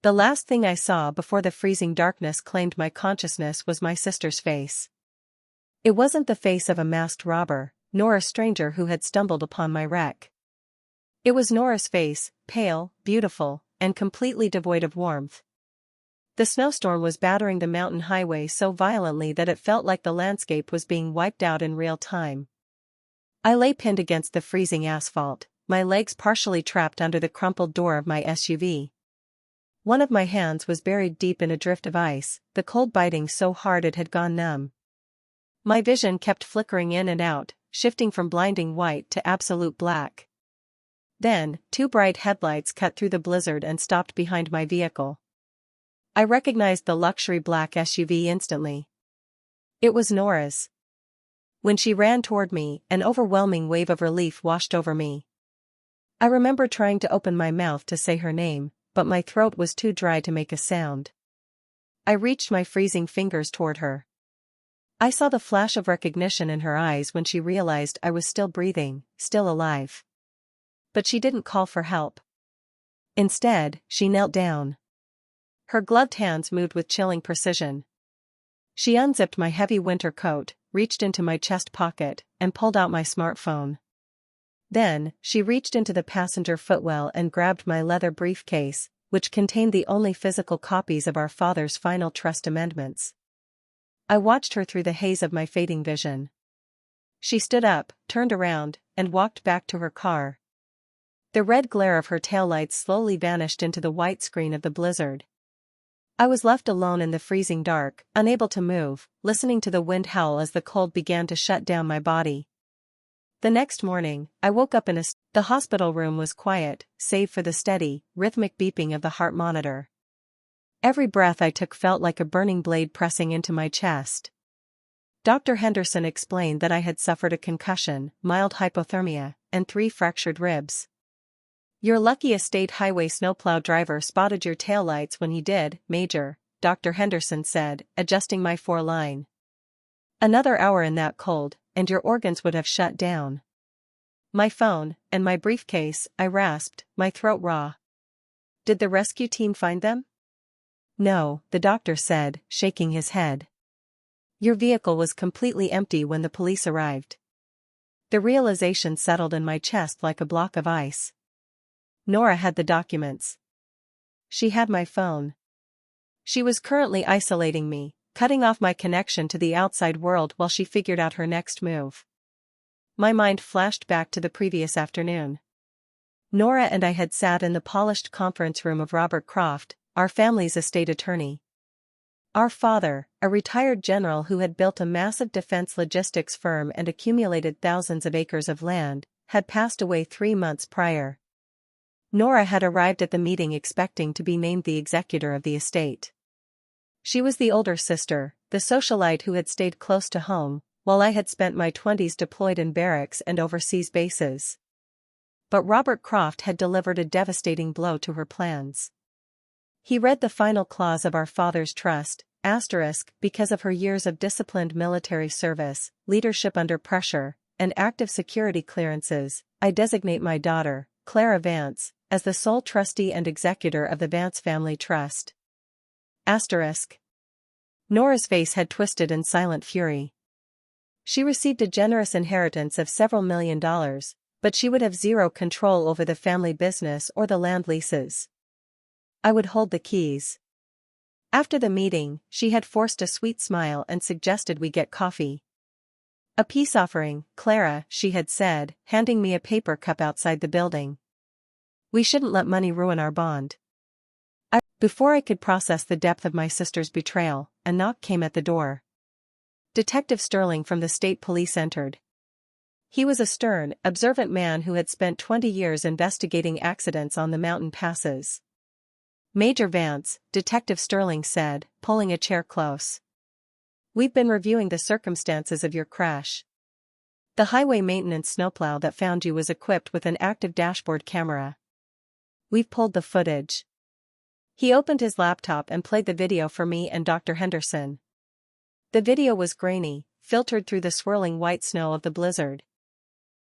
The last thing I saw before the freezing darkness claimed my consciousness was my sister's face. It wasn't the face of a masked robber, nor a stranger who had stumbled upon my wreck. It was Nora's face, pale, beautiful, and completely devoid of warmth. The snowstorm was battering the mountain highway so violently that it felt like the landscape was being wiped out in real time. I lay pinned against the freezing asphalt, my legs partially trapped under the crumpled door of my SUV. One of my hands was buried deep in a drift of ice, the cold biting so hard it had gone numb. My vision kept flickering in and out, shifting from blinding white to absolute black. Then, two bright headlights cut through the blizzard and stopped behind my vehicle. I recognized the luxury black SUV instantly. It was Nora's. When she ran toward me, an overwhelming wave of relief washed over me. I remember trying to open my mouth to say her name, but my throat was too dry to make a sound. I reached my freezing fingers toward her. I saw the flash of recognition in her eyes when she realized I was still breathing, still alive. But she didn't call for help. Instead, she knelt down. Her gloved hands moved with chilling precision. She unzipped my heavy winter coat, reached into my chest pocket, and pulled out my smartphone. Then, she reached into the passenger footwell and grabbed my leather briefcase, which contained the only physical copies of our father's final trust amendments. I watched her through the haze of my fading vision. She stood up, turned around, and walked back to her car. The red glare of her taillights slowly vanished into the white screen of the blizzard. I was left alone in the freezing dark, unable to move, listening to the wind howl as the cold began to shut down my body. The next morning, I woke up the hospital room was quiet, save for the steady, rhythmic beeping of the heart monitor. Every breath I took felt like a burning blade pressing into my chest. Dr. Henderson explained that I had suffered a concussion, mild hypothermia, and 3 fractured ribs. "You're lucky a state highway snowplow driver spotted your taillights when he did, Major," Dr. Henderson said, adjusting my foreline. "Another hour in that cold, and your organs would have shut down." "My phone, and my briefcase," I rasped, my throat raw. "Did the rescue team find them?" "No," the doctor said, shaking his head. "Your vehicle was completely empty when the police arrived." The realization settled in my chest like a block of ice. Nora had the documents. She had my phone. She was currently isolating me, cutting off my connection to the outside world while she figured out her next move. My mind flashed back to the previous afternoon. Nora and I had sat in the polished conference room of Robert Croft, our family's estate attorney. Our father, a retired general who had built a massive defense logistics firm and accumulated thousands of acres of land, had passed away 3 months prior. Nora had arrived at the meeting expecting to be named the executor of the estate. She was the older sister, the socialite who had stayed close to home, while I had spent my 20s deployed in barracks and overseas bases. But Robert Croft had delivered a devastating blow to her plans. He read the final clause of our father's trust, because of her years of disciplined military service, leadership under pressure, and active security clearances, I designate my daughter, Clara Vance, as the sole trustee and executor of the Vance Family Trust. Nora's face had twisted in silent fury. She received a generous inheritance of several $1,000,000, but she would have zero control over the family business or the land leases. I would hold the keys. After the meeting, she had forced a sweet smile and suggested we get coffee. "A peace offering, Clara," she had said, handing me a paper cup outside the building. "We shouldn't let money ruin our bond." Before I could process the depth of my sister's betrayal, a knock came at the door. Detective Sterling from the state police entered. He was a stern, observant man who had spent 20 years investigating accidents on the mountain passes. "Major Vance," Detective Sterling said, pulling a chair close. "We've been reviewing the circumstances of your crash. The highway maintenance snowplow that found you was equipped with an active dashboard camera. We've pulled the footage." He opened his laptop and played the video for me and Dr. Henderson. The video was grainy, filtered through the swirling white snow of the blizzard.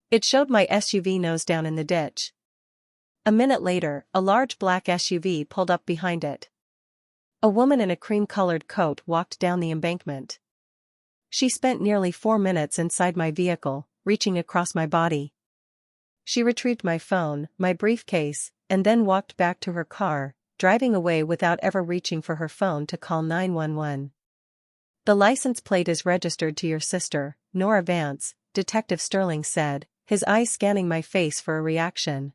It showed my SUV nose down in the ditch. A minute later, a large black SUV pulled up behind it. A woman in a cream-colored coat walked down the embankment. She spent nearly 4 minutes inside my vehicle, reaching across my body. She retrieved my phone, my briefcase, and then walked back to her car, driving away without ever reaching for her phone to call 911. "The license plate is registered to your sister, Nora Vance," Detective Sterling said, his eyes scanning my face for a reaction.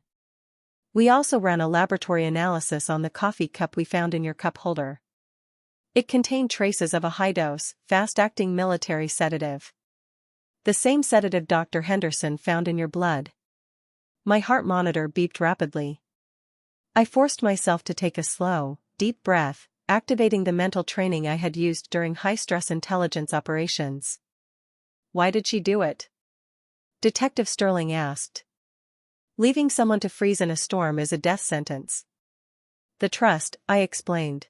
"We also ran a laboratory analysis on the coffee cup we found in your cup holder. It contained traces of a high-dose, fast-acting military sedative. The same sedative Dr. Henderson found in your blood." My heart monitor beeped rapidly. I forced myself to take a slow, deep breath, activating the mental training I had used during high-stress intelligence operations. "Why did she do it?" Detective Sterling asked. "Leaving someone to freeze in a storm is a death sentence." "The trust," I explained.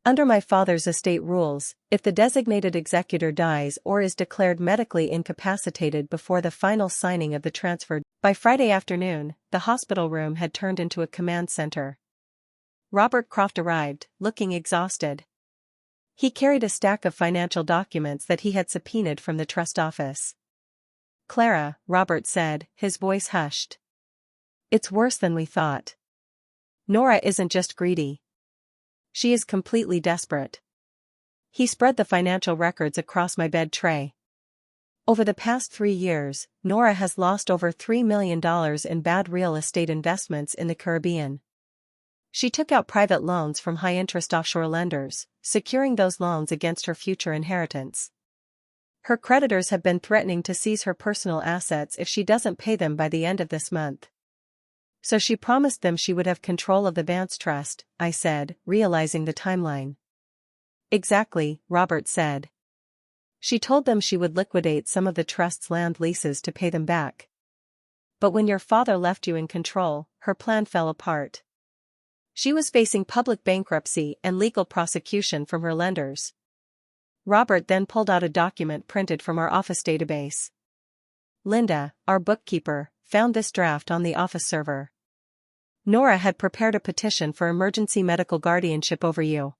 "Under my father's estate rules, if the designated executor dies or is declared medically incapacitated before the final signing of the transfer." By Friday afternoon, the hospital room had turned into a command center. Robert Croft arrived, looking exhausted. He carried a stack of financial documents that he had subpoenaed from the trust office. "Clara," Robert said, his voice hushed. "It's worse than we thought. Nora isn't just greedy. She is completely desperate." He spread the financial records across my bed tray. "Over the past 3 years, Nora has lost over $3 million in bad real estate investments in the Caribbean. She took out private loans from high-interest offshore lenders, securing those loans against her future inheritance. Her creditors have been threatening to seize her personal assets if she doesn't pay them by the end of this month. So she promised them she would have control of the Vance Trust," I said, realizing the timeline. "Exactly," Robert said. "She told them she would liquidate some of the trust's land leases to pay them back. But when your father left you in control, her plan fell apart. She was facing public bankruptcy and legal prosecution from her lenders." Robert then pulled out a document printed from our office database. "Linda, our bookkeeper, found this draft on the office server. Nora had prepared a petition for emergency medical guardianship over you.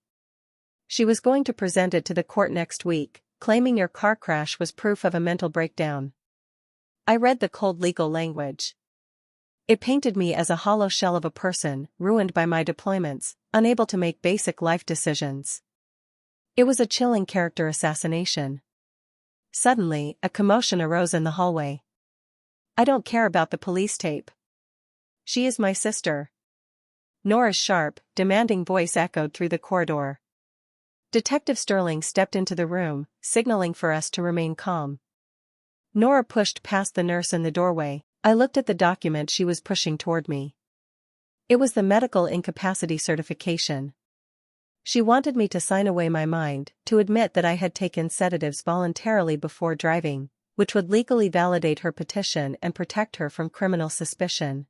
She was going to present it to the court next week, claiming your car crash was proof of a mental breakdown." I read the cold legal language. It painted me as a hollow shell of a person, ruined by my deployments, unable to make basic life decisions. It was a chilling character assassination. Suddenly, a commotion arose in the hallway. "I don't care about the police tape. She is my sister." Nora's sharp, demanding voice echoed through the corridor. Detective Sterling stepped into the room, signaling for us to remain calm. Nora pushed past the nurse in the doorway. I looked at the document she was pushing toward me. It was the medical incapacity certification. She wanted me to sign away my mind, to admit that I had taken sedatives voluntarily before driving, which would legally validate her petition and protect her from criminal suspicion.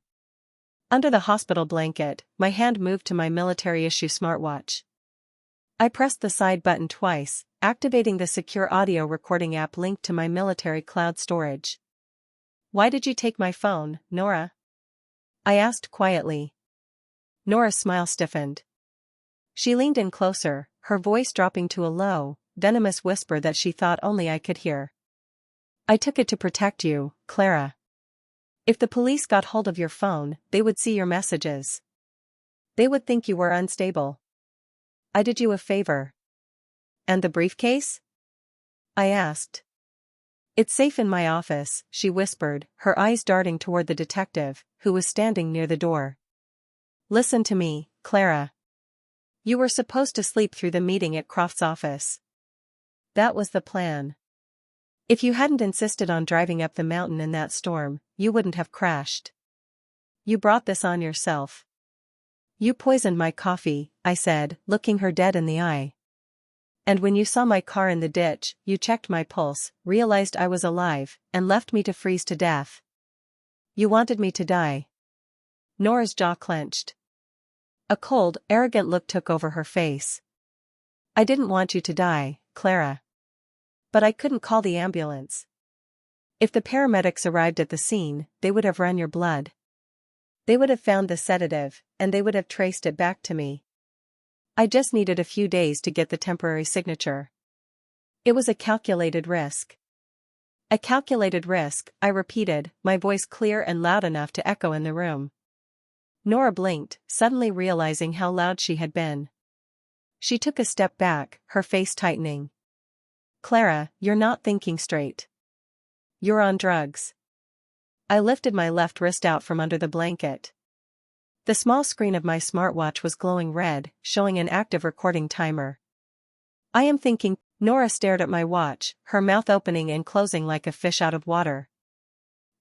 Under the hospital blanket, my hand moved to my military-issue smartwatch. I pressed the side button twice, activating the secure audio recording app linked to my military cloud storage. "Why did you take my phone, Nora?" I asked quietly. Nora's smile stiffened. She leaned in closer, her voice dropping to a low, venomous whisper that she thought only I could hear. "I took it to protect you, Clara. If the police got hold of your phone, they would see your messages. They would think you were unstable. I did you a favor." "And the briefcase?" I asked. "It's safe in my office," she whispered, her eyes darting toward the detective, who was standing near the door. "Listen to me, Clara. You were supposed to sleep through the meeting at Croft's office. That was the plan. If you hadn't insisted on driving up the mountain in that storm, you wouldn't have crashed. You brought this on yourself. You poisoned my coffee," I said, looking her dead in the eye. "And when you saw my car in the ditch, you checked my pulse, realized I was alive, and left me to freeze to death. You wanted me to die." Nora's jaw clenched. A cold, arrogant look took over her face. "I didn't want you to die, Clara. But I couldn't call the ambulance. If the paramedics arrived at the scene, they would have run your blood. They would have found the sedative, and they would have traced it back to me. I just needed a few days to get the temporary signature. It was a calculated risk. A calculated risk, I repeated, my voice clear and loud enough to echo in the room. Nora blinked, suddenly realizing how loud she had been. She took a step back, her face tightening. Clara, you're not thinking straight. You're on drugs. I lifted my left wrist out from under the blanket. The small screen of my smartwatch was glowing red, showing an active recording timer. I am thinking. Nora stared at my watch, her mouth opening and closing like a fish out of water.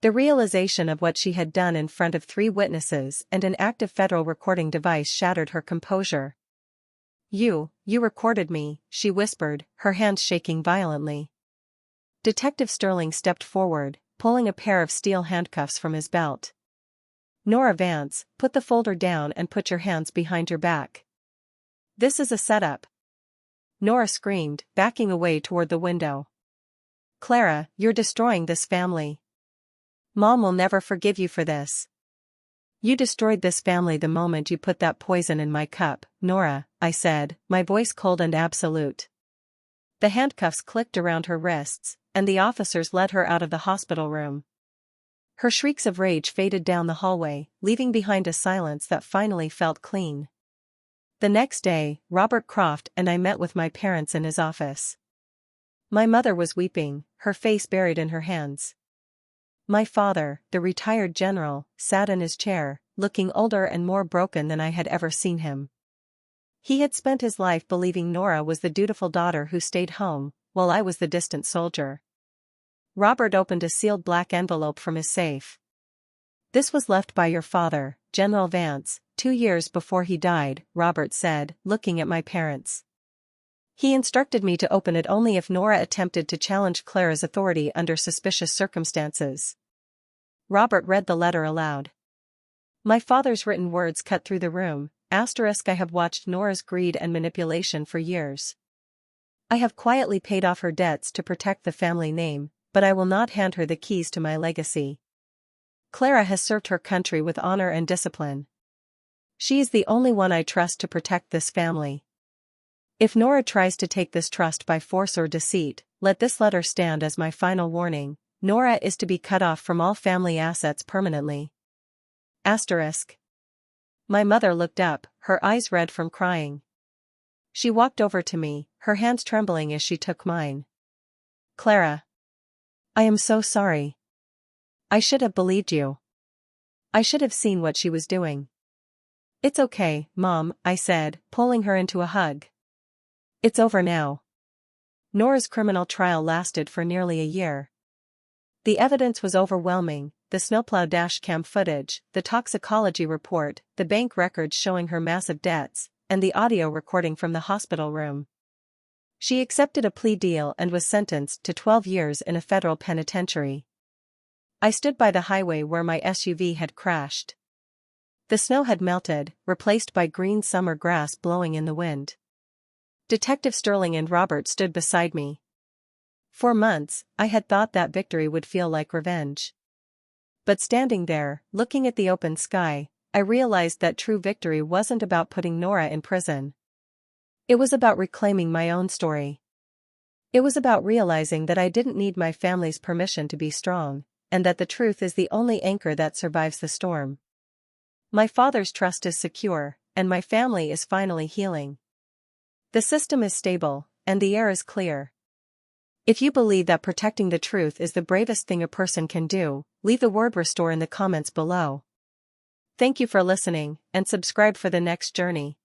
The realization of what she had done in front of 3 witnesses and an active federal recording device shattered her composure. You recorded me," she whispered, her hands shaking violently. Detective Sterling stepped forward, pulling a pair of steel handcuffs from his belt. "Nora Vance, put the folder down and put your hands behind your back. This is a setup." Nora screamed, backing away toward the window. "Clara, you're destroying this family. Mom will never forgive you for this. You destroyed this family the moment you put that poison in my cup, Nora," I said, my voice cold and absolute. The handcuffs clicked around her wrists, and the officers led her out of the hospital room. Her shrieks of rage faded down the hallway, leaving behind a silence that finally felt clean. The next day, Robert Croft and I met with my parents in his office. My mother was weeping, her face buried in her hands. My father, the retired general, sat in his chair, looking older and more broken than I had ever seen him. He had spent his life believing Nora was the dutiful daughter who stayed home, while I was the distant soldier. Robert opened a sealed black envelope from his safe. "This was left by your father, General Vance, 2 years before he died," Robert said, looking at my parents. "He instructed me to open it only if Nora attempted to challenge Clara's authority under suspicious circumstances." Robert read the letter aloud. My father's written words cut through the room. "I have watched Nora's greed and manipulation for years. I have quietly paid off her debts to protect the family name, but I will not hand her the keys to my legacy. Clara has served her country with honor and discipline. She is the only one I trust to protect this family. If Nora tries to take this trust by force or deceit, let this letter stand as my final warning. Nora is to be cut off from all family assets permanently." My mother looked up, her eyes red from crying. She walked over to me, her hands trembling as she took mine. "Clara. I am so sorry. I should have believed you. I should have seen what she was doing." "It's okay, Mom," I said, pulling her into a hug. "It's over now." Nora's criminal trial lasted for nearly a year. The evidence was overwhelming: the snowplow dashcam footage, the toxicology report, the bank records showing her massive debts, and the audio recording from the hospital room. She accepted a plea deal and was sentenced to 12 years in a federal penitentiary. I stood by the highway where my SUV had crashed. The snow had melted, replaced by green summer grass blowing in the wind. Detective Sterling and Robert stood beside me. For months, I had thought that victory would feel like revenge. But standing there, looking at the open sky, I realized that true victory wasn't about putting Nora in prison. It was about reclaiming my own story. It was about realizing that I didn't need my family's permission to be strong, and that the truth is the only anchor that survives the storm. My father's trust is secure, and my family is finally healing. The system is stable, and the air is clear. If you believe that protecting the truth is the bravest thing a person can do, leave the word "restore" in the comments below. Thank you for listening, and subscribe for the next journey.